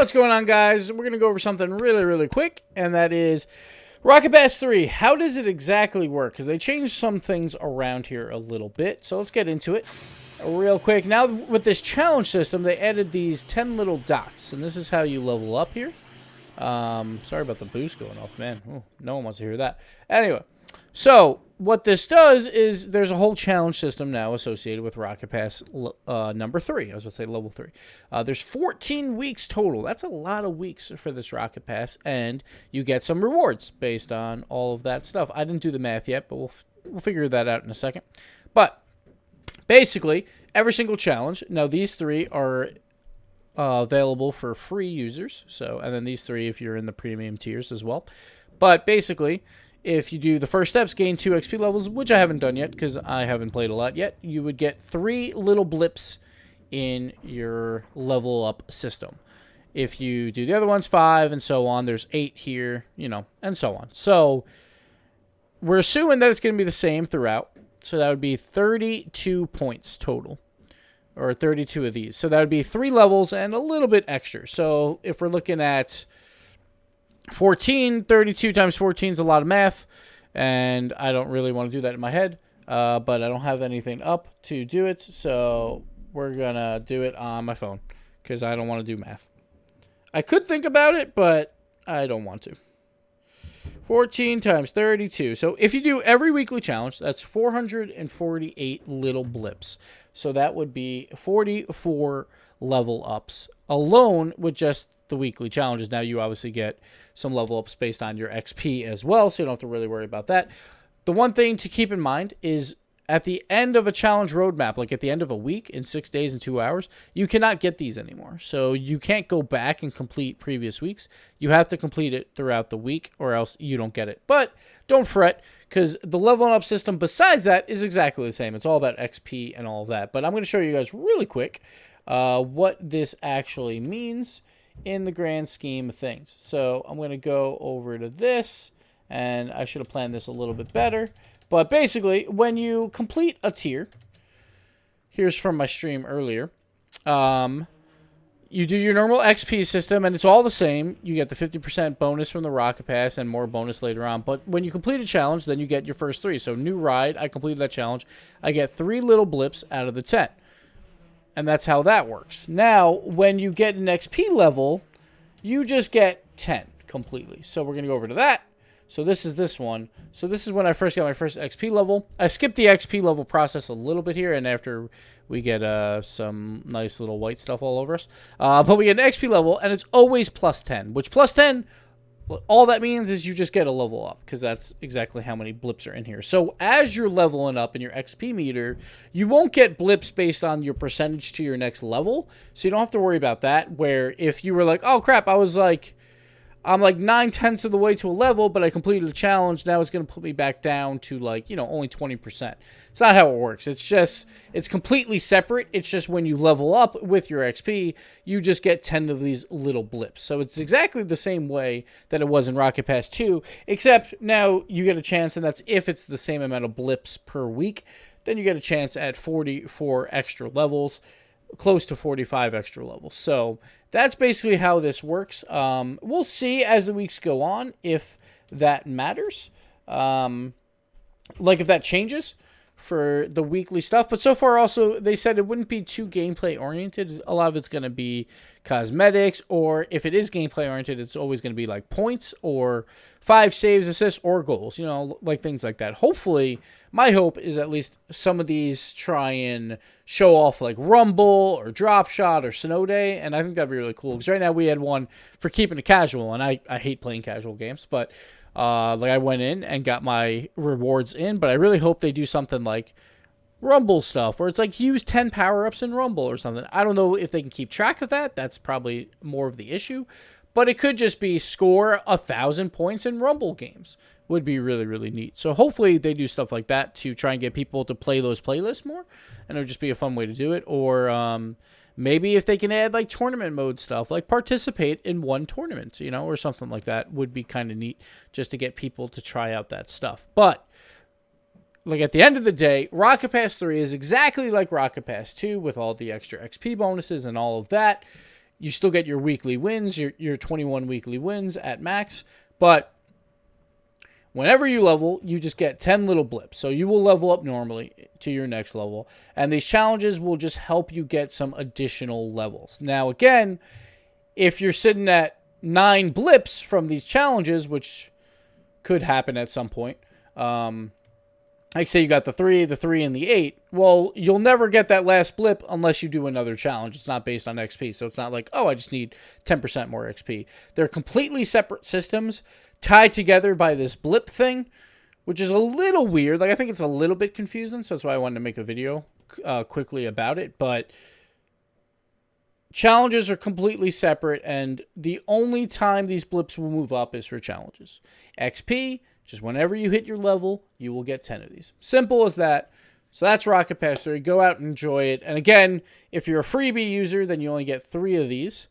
What's going on, guys? We're going to go over something really quick, and that is Rocket Pass 3. How does it exactly work? Because they changed some things around here a little bit, so let's get into it real quick. Now, with this challenge system, they added these 10 little dots, and this is how you level up here. Sorry about the boost going off, man. Ooh, no one wants to hear that. Anyway, so what this does is there's a whole challenge system now associated with Rocket Pass number 3. I was going to say level 3. There's 14 weeks total. That's a lot of weeks for this Rocket Pass, and you get some rewards based on all of that stuff. I didn't do the math yet, but we'll figure that out in a second. But basically, every single challenge. Now, these 3 are available for free users. And then these 3 if you're in the premium tiers as well. But basically, if you do the first steps, gain 2 XP levels, which I haven't done yet because I haven't played a lot yet, you would get 3 little blips in your level up system. If you do the other ones, 5 and so on. There's 8 here, and so on. So we're assuming that it's going to be the same throughout. So that would be 32 points total, or 32 of these. So that would be 3 levels and a little bit extra. So if we're looking at 14, 32 times 14 is a lot of math, and I don't really want to do that in my head, but I don't have anything up to do it, so we're going to do it on my phone because I don't want to do math. I could think about it, but I don't want to. 14 times 32. So if you do every weekly challenge, that's 448 little blips. So that would be 44 level ups alone with just the weekly challenges. Now you obviously get some level ups based on your XP as well, so you don't have to really worry about that. The one thing to keep in mind is at the end of a challenge roadmap, like at the end of a week, in 6 days and 2 hours, you cannot get these anymore. So you can't go back and complete previous weeks. You have to complete it throughout the week or else you don't get it. But don't fret, because the leveling up system besides that is exactly the same. It's all about XP and all of that. But I'm going to show you guys really quick what this actually means in the grand scheme of things. So I'm going to go over to this, and I should have planned this a little bit better. But basically, when you complete a tier, here's from my stream earlier, you do your normal XP system, and it's all the same. You get the 50% bonus from the Rocket Pass and more bonus later on. But when you complete a challenge, then you get your first 3. So new ride, I completed that challenge. I get 3 little blips out of the 10. And that's how that works. Now, when you get an XP level, you just get 10 completely. So we're going to go over to that. So this is this one. So this is when I first got my first XP level. I skipped the XP level process a little bit here, and after we get some nice little white stuff all over us. But we get an XP level, and it's always plus 10, which plus 10, all that means is you just get a level up, because that's exactly how many blips are in here. So as you're leveling up in your XP meter, you won't get blips based on your percentage to your next level. So you don't have to worry about that, where if you were like, oh crap, I'm like 9/10 of the way to a level, but I completed the challenge. Now it's going to put me back down to only 20%. It's not how it works. It's completely separate. It's just when you level up with your XP, you just get 10 of these little blips. So it's exactly the same way that it was in Rocket Pass 2, except now you get a chance, and that's if it's the same amount of blips per week, then you get a chance at 44 extra levels, close to 45 extra levels. So that's basically how this works. We'll see as the weeks go on if that matters. If that changes for the weekly stuff. But so far also, they said it wouldn't be too gameplay oriented. A lot of it's going to be cosmetics, or if it is gameplay oriented, it's always going to be like points or 5 saves, assists, or goals, like things like that. Hopefully, my hope is at least some of these try and show off like Rumble or Drop Shot or Snow Day, and I think that'd be really cool, because right now we had one for keeping it casual, and I hate playing casual games, but I went in and got my rewards in, but I really hope they do something like Rumble stuff, where it's like use 10 power-ups in Rumble or something. I don't know if they can keep track of that. That's probably more of the issue. But it could just be score 1,000 points in Rumble games. Would be really neat. So hopefully they do stuff like that to try and get people to play those playlists more. And it would just be a fun way to do it. Or maybe if they can add like tournament mode stuff, like participate in one tournament, or something like that would be kind of neat, just to get people to try out that stuff. But at the end of the day, Rocket Pass 3 is exactly like Rocket Pass 2 with all the extra XP bonuses and all of that. You still get your weekly wins, your 21 weekly wins at max, but whenever you level, you just get 10 little blips. So you will level up normally to your next level, and these challenges will just help you get some additional levels. Now, again, if you're sitting at 9 blips from these challenges, which could happen at some point, like say you got the 3, and the 8, well, you'll never get that last blip unless you do another challenge. It's not based on XP, so it's not like, oh, I just need 10% more XP. They're completely separate systems tied together by this blip thing, which is a little weird. Like, I think it's a little bit confusing, so that's why I wanted to make a video quickly about it. But challenges are completely separate, and the only time these blips will move up is for challenges. XP, just whenever you hit your level, you will get 10 of these. Simple as that. So that's Rocket Pass 3. Go out and enjoy it. And again, if you're a freebie user, then you only get 3 of these.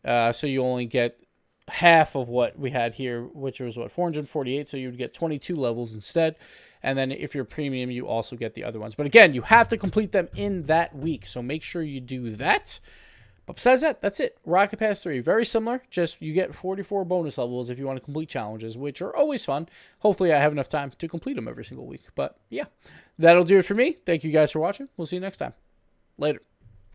So you only get half of what we had here, which was, 448. So you would get 22 levels instead. And then if you're premium, you also get the other ones. But again, you have to complete them in that week. So make sure you do that. But besides that, that's it. Rocket Pass 3, very similar. Just you get 44 bonus levels if you want to complete challenges, which are always fun. Hopefully I have enough time to complete them every single week. But yeah, that'll do it for me. Thank you guys for watching. We'll see you next time. Later.